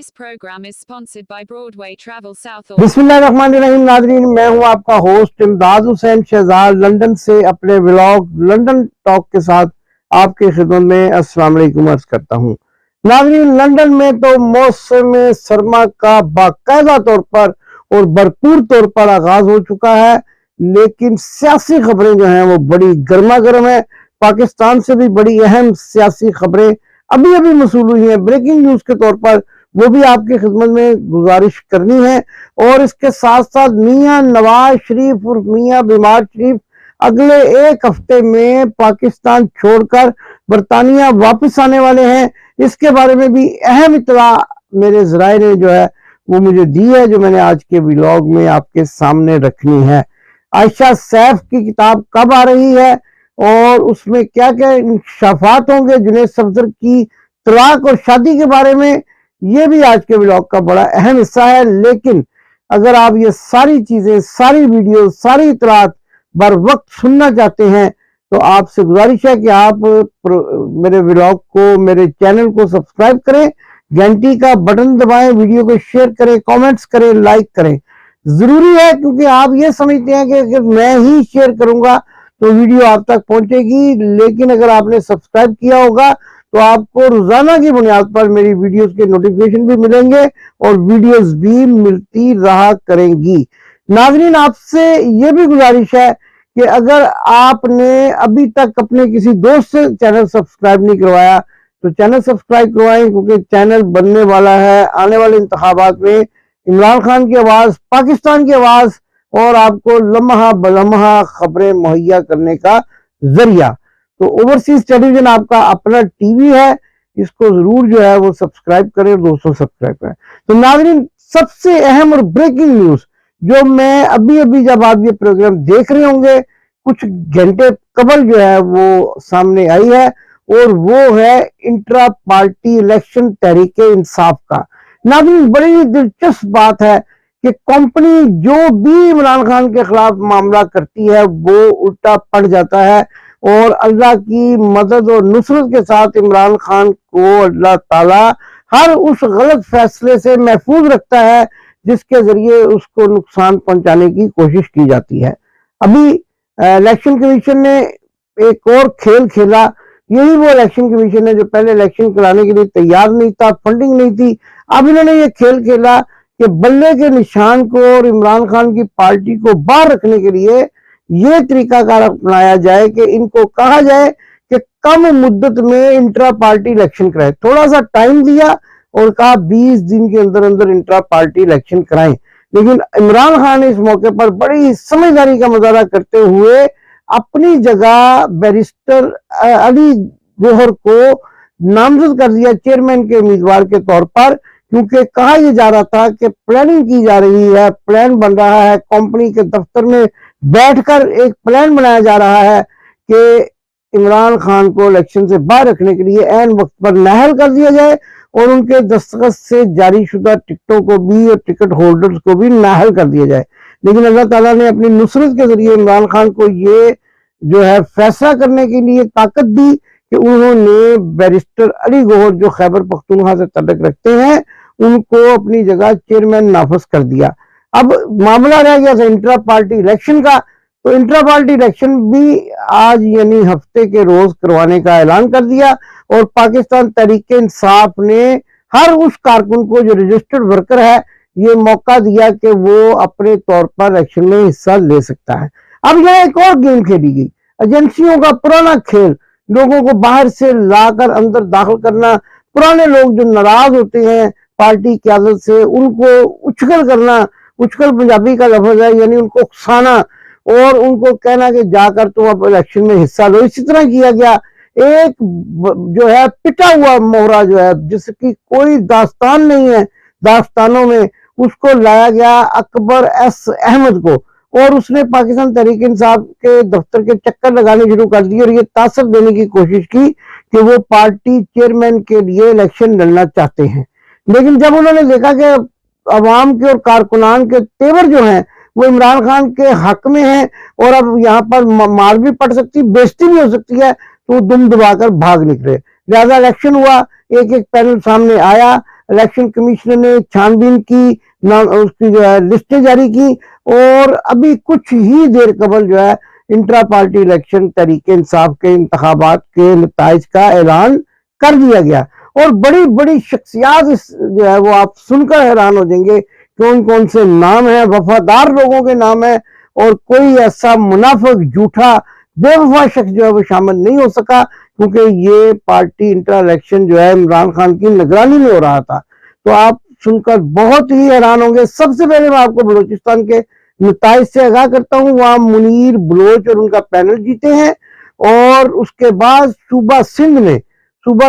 This program is sponsored by Broadway Travel South. बिस्मिल्लाहिर्रहमानिर्रहीम। नाज़रीन, मैं हूं आपका होस्ट इमदाद हुसैन शहजाद लंदन से अपने व्लॉग लंदन टॉक के साथ आपके खिदमत में अस्सलाम वालेकुम अर्ज करता हूं। नाज़रीन, लंदन में तो मौसम सरमा का बाकायदा तौर पर और भरपूर तौर पर आगाज हो चुका है, लेकिन सियासी खबरें जो हैं वो बड़ी गर्मा गर्म है। पाकिस्तान से भी बड़ी अहम सियासी खबरें अभी अभी मसूल हुई हैं, ब्रेकिंग न्यूज के तौर पर, वो भी आपकी खिदमत में गुजारिश करनी है। और इसके साथ साथ मियां नवाज शरीफ और मियां बीमार शरीफ अगले एक हफ्ते में पाकिस्तान छोड़कर बरतानिया वापस आने वाले हैं। इसके बारे में भी अहम इत्तला मेरे ज़राए ने जो है वो मुझे दी है, जो मैंने आज के व्लॉग में आपके सामने रखनी है। आयशा सैफ की किताब कब आ रही है और उसमें क्या क्या इंकशाफात होंगे, जुनैद सफदर की तलाक और शादी के बारे में, ये भी आज के व्लॉग का बड़ा अहम हिस्सा है। लेकिन अगर आप ये सारी चीजें, सारी वीडियो, सारी इतलात बर वक्त सुनना चाहते हैं तो आपसे गुजारिश है कि आप मेरे व्लॉग को, मेरे चैनल को सब्सक्राइब करें, घंटी का बटन दबाएं, वीडियो को शेयर करें, कमेंट्स करें, लाइक करें। जरूरी है, क्योंकि आप ये समझते हैं कि अगर मैं ही शेयर करूंगा तो वीडियो आप तक पहुंचेगी, लेकिन अगर आपने सब्सक्राइब किया होगा तो आपको रोजाना की बुनियाद पर मेरी वीडियोस के नोटिफिकेशन भी मिलेंगे और वीडियोस भी मिलती रहा करेंगी। नाज़रीन, आपसे ये भी गुजारिश है कि अगर आपने अभी तक अपने किसी दोस्त से चैनल सब्सक्राइब नहीं करवाया तो चैनल सब्सक्राइब करवाएं, क्योंकि चैनल बनने वाला है आने वाले इंतखाबात में इमरान खान की आवाज, पाकिस्तान की आवाज और आपको लम्हा बलम्हा खबरें मुहैया करने का जरिया। तो ओवरसीज टेलीविजन आपका अपना टीवी है, इसको जरूर जो है वो सब्सक्राइब करें और दोस्तों सब्सक्राइब करें। तो नाज़रीन, सबसे अहम और ब्रेकिंग न्यूज जो मैं अभी अभी, जब आप ये प्रोग्राम देख रहे होंगे, कुछ घंटे कबल जो है वो सामने आई है, और वो है intra party election Tehreek Insaf का। नाज़रीन, बड़ी दिलचस्प बात है कि कंपनी जो भी इमरान खान के खिलाफ मामला करती है वो उल्टा पड़ जाता है, और अल्लाह की मदद और नुसरत के साथ इमरान खान को अल्लाह ताला हर उस गलत फैसले से महफूज रखता है जिसके जरिए उसको नुकसान पहुंचाने की कोशिश की जाती है। अभी इलेक्शन कमीशन ने एक और खेल खेला। यही वो इलेक्शन कमीशन है जो पहले इलेक्शन कराने के लिए तैयार नहीं था, फंडिंग नहीं थी। अब इन्होंने ये खेल खेला कि बल्ले के निशान को और इमरान खान की पार्टी को बाहर रखने के लिए ये तरीकाकार अपनाया जाए कि इनको कहा जाए कि कम मुद्दत में इंट्रा पार्टी इलेक्शन कराए। थोड़ा सा टाइम दिया और कहा 20 दिन के अंदर अंदर इंट्रा पार्टी इलेक्शन कराएं। लेकिन इमरान खान ने इस मौके पर बड़ी समझदारी का मुजाहरा करते हुए अपनी जगह बैरिस्टर अली गौहर को नामजद कर दिया चेयरमैन के उम्मीदवार के तौर पर, क्योंकि कहा यह जा रहा था कि प्लानिंग की जा रही है, प्लान बन रहा है, कंपनी के दफ्तर में बैठकर एक प्लान बनाया जा रहा है कि इमरान खान को इलेक्शन से बाहर रखने के लिए ऐन वक्त पर नाअहल कर दिया जाए और उनके दस्तखत से जारी शुदा टिकटों को भी और टिकट होल्डर्स को भी नाअहल कर दिया जाए। लेकिन अल्लाह ताला ने अपनी नुसरत के जरिए इमरान खान को ये जो है फैसला करने के लिए ताकत दी कि उन्होंने बैरिस्टर अली गौहर, जो खैबर पख्तूनख्वा से तल्लुक रखते हैं, उनको अपनी जगह चेयरमैन नाफज कर दिया। अब मामला रह गया था इंट्रा पार्टी इलेक्शन का, तो इंट्रा पार्टी इलेक्शन भी आज यानी हफ्ते के रोज करवाने का ऐलान कर दिया, और पाकिस्तान तहरीक इंसाफ ने हर उस कारकुन को जो रजिस्टर्ड वर्कर है ये मौका दिया कि वो अपने तौर पर इलेक्शन में हिस्सा ले सकता है। अब यहाँ एक और गेम खेली गई, एजेंसियों का पुराना खेल, लोगों को बाहर से लाकर अंदर दाखिल करना, पुराने लोग जो नाराज होते हैं पार्टी की आदत से उनको उछकल करना, उछकल पंजाबी का लफ्ज है, यानी उनको उकसाना और उनको कहना कि जाकर तुम अब इलेक्शन में हिस्सा लो। इसी तरह किया गया। एक जो है पिटा हुआ मोहरा जो है, जिसकी कोई दास्तान नहीं है दास्तानों में, उसको लाया गया अकबर एस अहमद को, और उसने पाकिस्तान तहरीक इंसाफ के दफ्तर के चक्कर लगाने शुरू कर दिए और ये तासर देने की कोशिश की कि वो पार्टी चेयरमैन के लिए इलेक्शन लड़ना चाहते हैं। लेकिन जब उन्होंने देखा कि अवाम के और कारकुनान के तेवर जो हैं वो इमरान खान के हक में हैं और अब यहाँ पर मार भी पड़ सकती, बेइज्जती भी हो सकती है, तो दुम दबाकर भाग निकले। लिहाजा इलेक्शन हुआ, एक एक पैनल सामने आया, الیکشن کمیشنر نے چھان بین کی، اس کی جو ہے لسٹیں جاری کی، اور ابھی کچھ ہی دیر قبل جو ہے intra party election Tehreek Insaf کے انتخابات کے نتائج کا اعلان کر دیا گیا۔ اور بڑی بڑی شخصیات جو ہے وہ آپ سن کر حیران ہو جائیں گے، کون کون سے نام ہیں، وفادار لوگوں کے نام ہیں، اور کوئی ایسا منافق جھوٹا بے وفا شخص جو ہے وہ شامل نہیں ہو سکا، کیونکہ یہ پارٹی انٹرا الیکشن جو ہے عمران خان کی نگرانی میں ہو رہا تھا۔ تو آپ سن کر بہت ہی حیران ہوں گے۔ سب سے پہلے میں آپ کو بلوچستان کے نتائج سے آگاہ کرتا ہوں۔ وہاں منیر بلوچ اور ان کا پینل جیتے ہیں، اور اس کے بعد صوبہ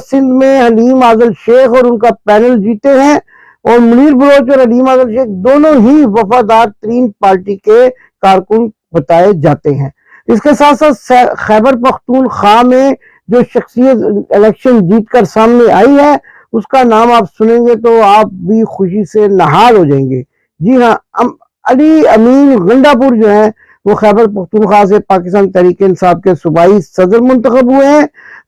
سندھ میں حلیم عادل شیخ اور ان کا پینل جیتے ہیں، اور منیر بلوچ اور حلیم عادل شیخ دونوں ہی وفادار ترین پارٹی کے کارکن بتائے جاتے ہیں۔ اس کے ساتھ ساتھ خیبر پختونخوا میں جو شخصیت الیکشن جیت کر سامنے آئی ہے، اس کا نام آپ سنیں گے تو آپ بھی خوشی سے نہال ہو جائیں گے۔ جی ہاں، علی امین گنڈا پور جو ہیں وہ خیبر پختونخوا سے پاکستان تحریک انصاف کے صوبائی صدر منتخب ہوئے ہیں،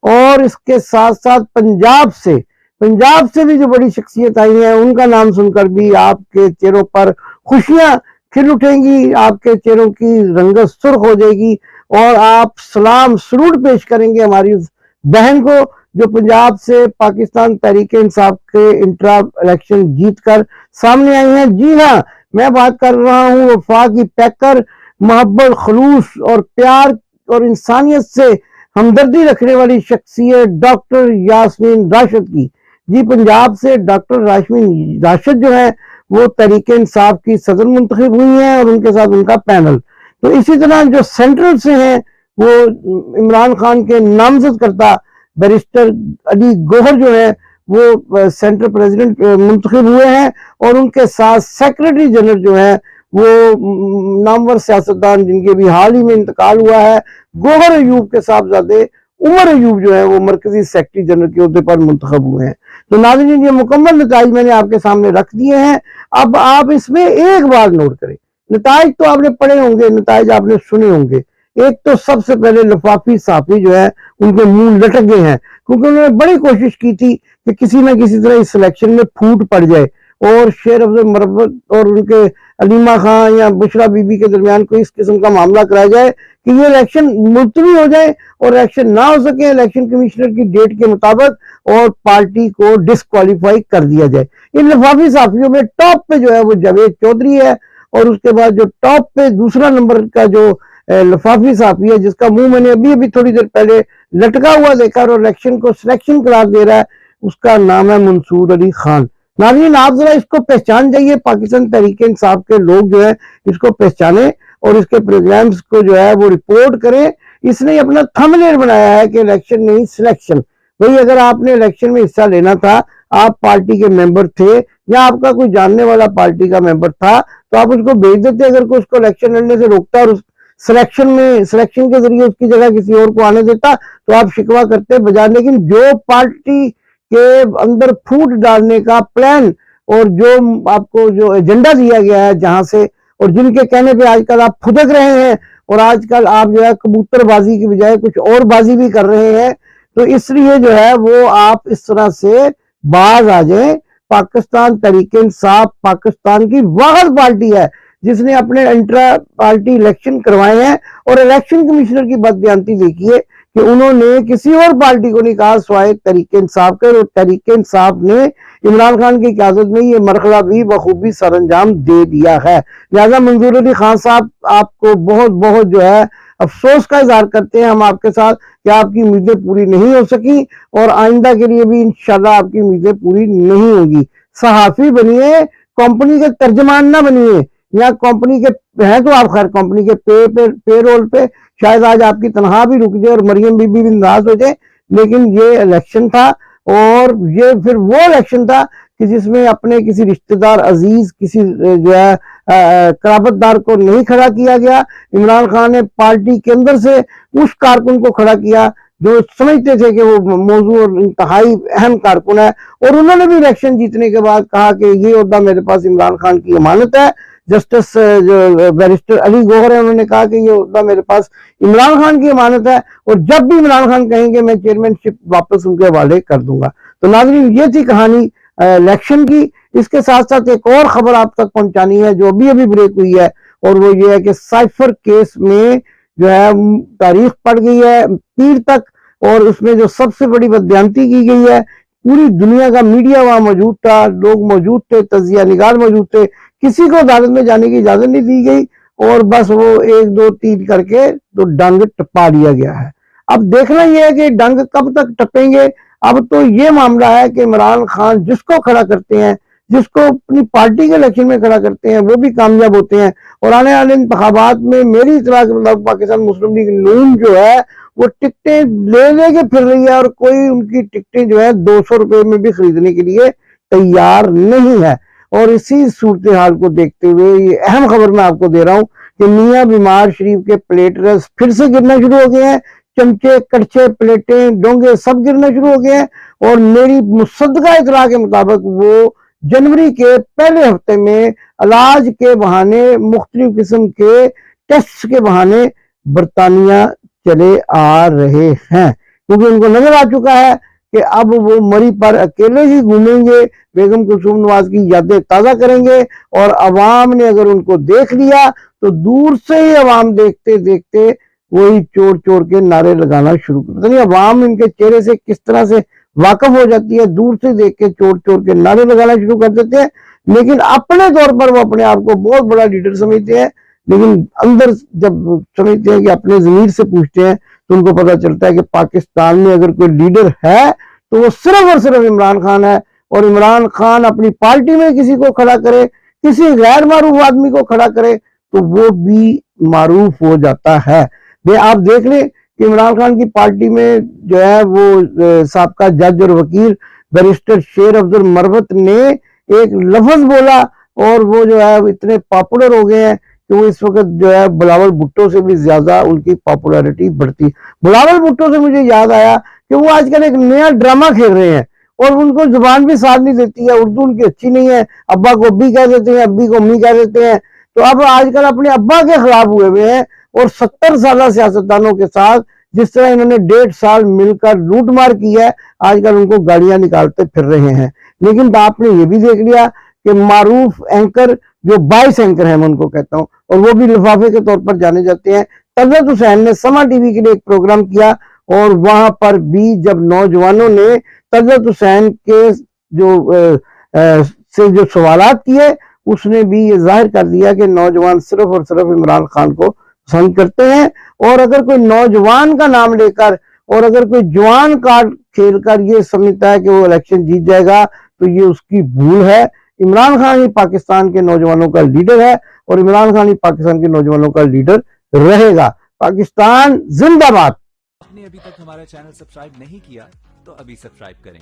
اور اس کے ساتھ ساتھ پنجاب سے بھی جو بڑی شخصیت آئی ہیں، ان کا نام سن کر بھی آپ کے چہروں پر خوشیاں کھل اٹھیں گی، آپ کے چہروں کی رنگت سرخ ہو جائے گی، اور آپ سلام سلوٹ پیش کریں گے ہماری اس بہن کو جو پنجاب سے پاکستان تحریک انصاف کے انٹرا الیکشن جیت کر سامنے آئی ہیں۔ جی ہاں، میں بات کر رہا ہوں وفا کی پیکر، محبت، خلوص اور پیار اور انسانیت سے ہمدردی رکھنے والی شخصیت ڈاکٹر یاسمین راشد کی۔ جی، پنجاب سے ڈاکٹر یاسمین راشد جو ہے وہ تحریک انصاف کی صدر منتخب ہوئی ہیں، اور ان کے ساتھ ان کا پینل۔ تو اسی طرح جو سینٹرل سے ہیں وہ عمران خان کے نامزد کرتا بیرسٹر علی گوہر جو ہے وہ سینٹرل پریزیڈنٹ منتخب ہوئے ہیں، اور ان کے ساتھ سیکریٹری جنرل جو ہے وہ نامور سیاستدان جن کے بھی حال ہی میں انتقال ہوا ہے، گوہر ایوب کے صاحبزادے عمر ایوب جو ہے وہ مرکزی سیکریٹری جنرل کے عہدے پر منتخب ہوئے ہیں۔ تو ناظرین، یہ مکمل نتائج میں نے آپ کے سامنے رکھ دیے ہیں۔ اب آپ اس میں ایک بار نوٹ کریں، نتائج تو آپ نے پڑھے ہوں گے، نتائج آپ نے سنے ہوں گے۔ ایک تو سب سے پہلے لفافی صحافی جو ہے ان کے منہ لٹک گئے ہیں، کیونکہ انہوں نے بڑی کوشش کی تھی کہ کسی نہ کسی طرح اس الیکشن میں پھوٹ پڑ جائے، اور شیر افضل مربت اور ان کے علیمہ خان یا بشرا بی بی کے درمیان کوئی اس قسم کا معاملہ کرایا جائے کہ یہ الیکشن ملتوی ہو جائے اور الیکشن نہ ہو سکے الیکشن کمشنر کی ڈیٹ کے مطابق، اور پارٹی کو ڈسکوالیفائی کر دیا جائے۔ ان لفافی صحافیوں میں ٹاپ پہ جو ہے وہ جاوید چودھری ہے، اور اس کے بعد جو ٹاپ پہ دوسرا نمبر کا جو لفافی صحافی ہے جس کا منہ میں نے ابھی تھوڑی دیر پہلے لٹکا ہوا دیکھا اور الیکشن کو سلیکشن قرار دے رہا ہے، اس کا نام ہے منصور علی خان۔ ناظرین، آپ ذرا اس کو پہچان جائیے، پاکستان تحریک انصاف کے لوگ جو ہے اس کو پہچانے اور اس کے پروگرامز کو جو ہے وہ رپورٹ کریں۔ اس نے اپنا تھمبنیل بنایا ہے کہ الیکشن نہیں سلیکشن۔ بھئی اگر آپ نے الیکشن میں حصہ لینا تھا، آپ پارٹی کے ممبر تھے یا آپ کا کوئی جاننے والا پارٹی کا ممبر تھا، تو آپ اس کو بھیج دیتے۔ اگر کوئی اس کو الیکشن لڑنے سے روکتا اور سلیکشن کے ذریعے اس کی جگہ کسی اور کو آنے دیتا تو آپ شکوہ کرتے بجائے۔ لیکن جو پارٹی کے اندر پھوٹ ڈالنے کا پلان اور جو آپ کو جو ایجنڈا دیا گیا ہے جہاں سے، اور جن کے کہنے پہ آج کل آپ پھدک رہے ہیں، اور آج کل آپ جو ہے کبوتر بازی کی بجائے کچھ اور بازی بھی کر رہے ہیں، تو اس لیے جو ہے وہ آپ اس طرح سے باز آ جائیں۔ پاکستان تحریک انصاف پاکستان کی واحد پارٹی ہے جس نے اپنے انٹرا پارٹی الیکشن کروائے ہیں، اور الیکشن کمشنر کی بددیانتی دیکھیے کہ انہوں نے کسی اور پارٹی کو نہیں کہا سوائے تحریک انصاف کے، اور تحریک انصاف نے عمران خان کی قیادت میں یہ مرحلہ بھی بخوبی سر انجام دے دیا ہے۔ لہذا منظور علی خان صاحب، آپ کو بہت بہت جو ہے افسوس کا اظہار کرتے ہیں ہم آپ کے ساتھ کہ آپ کی امیدیں پوری نہیں ہو سکی، اور آئندہ کے لیے بھی انشاءاللہ آپ کی امیدیں پوری نہیں ہوں گی۔ صحافی بنیے، کمپنی کے ترجمان نہ بنیے، یا کمپنی کے ہیں تو آپ خیر کمپنی کے پے رول پہ شاید آج آپ کی تنخواہ بھی رک جائے اور مریم بی بی بھی ناراض ہو جائے، لیکن یہ الیکشن تھا، اور یہ پھر وہ الیکشن تھا کہ جس میں اپنے کسی رشتہ دار عزیز، کسی جو ہے قرابت دار کو نہیں کھڑا کیا گیا۔ عمران خان نے پارٹی کے اندر سے اس کارکن کو کھڑا کیا جو سمجھتے تھے کہ وہ موضوع اور انتہائی اہم کارکن ہے، اور انہوں نے بھی الیکشن جیتنے کے بعد کہا کہ یہ عہدہ میرے پاس عمران خان کی امانت ہے۔ جسٹس جو بیرسٹر علی گوہر ہے، انہوں نے کہا کہ یہ عہدہ میرے پاس عمران خان کی امانت ہے، اور جب بھی عمران خان کہیں گے میں چیئرمین شپ واپس ان کے حوالے کر دوں گا۔ تو ناظرین، یہ تھی کہانی इलेक्शन की। इसके साथ साथ एक और खबर आप तक पहुंचानी है जो अभी अभी ब्रेक हुई है, और वो ये है कि साइफर केस में जो है तारीख पड़ गई है पीर तक, और उसमें जो सबसे बड़ी बदयांती की गई है, पूरी दुनिया का मीडिया वहां मौजूद था, लोग मौजूद थे, तजिया निगार मौजूद थे, किसी को अदालत में जाने की इजाजत नहीं दी गई, और बस वो 1 2 3 करके तो डंग टपा दिया गया है। अब देखना यह है कि डंग कब तक टपेंगे। अब तो ये मामला है कि इमरान खान जिसको खड़ा करते हैं, जिसको अपनी पार्टी के इलेक्शन में खड़ा करते हैं, वो भी कामयाब होते हैं, और आने वाले इंतखाबात में मेरी इतला के मुताबिक पाकिस्तान मुस्लिम लीग नून जो है वो टिकटें ले के फिर रही है, और कोई उनकी टिकटें जो है 200 रुपए में भी खरीदने के लिए तैयार नहीं है। और इसी सूरत हाल को देखते हुए ये अहम खबर मैं आपको दे रहा हूं कि मियां बीमार शरीफ के प्लेटरस फिर से गिरना शुरू हो गए हैं, चमचे, कड़छे, प्लेटें, डोंगे सब गिरना शुरू हो गए हैं, और मेरी मुसद्दका इतला के मुताबिक वो जनवरी के पहले हफ्ते में इलाज के बहाने, मुख्तलिफ किस्म के टेस्ट के बहाने बरतानिया चले आ रहे हैं, क्योंकि उनको नजर आ चुका है कि अब वो मरी पर अकेले ही घूमेंगे, बेगम कुलसूम नवाज की यादें ताजा करेंगे, और अवाम ने अगर उनको देख लिया तो दूर से ही अवाम देखते देखते वही चोर चोर के नारे लगाना शुरू कर, पता नहीं अवाम इनके चेहरे से किस तरह से वाकफ हो जाती है, दूर से देख के चोर चोर के नारे लगाना शुरू कर देते हैं, लेकिन अपने तौर पर वो अपने आप को बहुत बड़ा लीडर समझते हैं, लेकिन अंदर जब समझते हैं कि अपने जमीर से पूछते हैं तो उनको पता चलता है कि पाकिस्तान में अगर कोई लीडर है तो वो सिर्फ और सिर्फ इमरान खान है, और इमरान खान अपनी पार्टी में किसी को खड़ा करे, किसी गैर मारूफ आदमी को खड़ा करे तो वो भी मारूफ हो जाता है। आप देख लें कि इमरान खान की पार्टी में जो है वो साबका जज और वकील बैरिस्टर शेर अफजल मरवत ने एक लफ्ज बोला, और वो जो है इतने पॉपुलर हो गए हैं कि वो इस वक्त जो है बिलावल भुट्टो से भी ज्यादा उनकी पॉपुलैरिटी बढ़ती। बिलावल भुट्टो से मुझे याद आया कि वो आजकल एक नया ड्रामा खेल रहे हैं, और उनको जुबान भी साथ नहीं देती है, उर्दू उनकी अच्छी नहीं है, अब्बा को अब्बी कह देते हैं, अब्बी को अम्मी कह देते हैं, तो अब आजकल अपने अब्बा के खिलाफ हुए हैं, और 70 साल सियासतदानों के साथ जिस तरह इन्होंने 1.5 साल मिलकर लूट मार की है, आजकल उनको गाड़ियां निकालते फिर रहे हैं। लेकिन आपने ये भी देख लिया कि मारूफ एंकर जो 22 एंकर हैं, मैं उनको कहता हूं, और वो भी लिफाफे के तौर पर जाने जाते हैं। तलत हुसैन ने समा टीवी के लिए एक प्रोग्राम किया, और वहां पर भी जब नौजवानों ने तलत हुसैन के से जो सवालात किए, उसने भी ये जाहिर कर दिया कि नौजवान सिर्फ और सिर्फ इमरान खान को पसंद करते हैं, और अगर कोई नौजवान का नाम लेकर और अगर कोई जवान कार्ड खेलकर ये समझता है कि वो इलेक्शन जीत जाएगा तो ये उसकी भूल है। इमरान खान ही पाकिस्तान के नौजवानों का लीडर है, और इमरान खान ही पाकिस्तान के नौजवानों का लीडर रहेगा। पाकिस्तान जिंदाबाद। आपने अभी तक हमारा चैनल सब्सक्राइब नहीं किया तो अभी सब्सक्राइब करें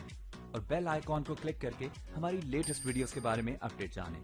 और बेल आइकॉन को क्लिक करके हमारी लेटेस्ट वीडियोस के बारे में अपडेट जानें।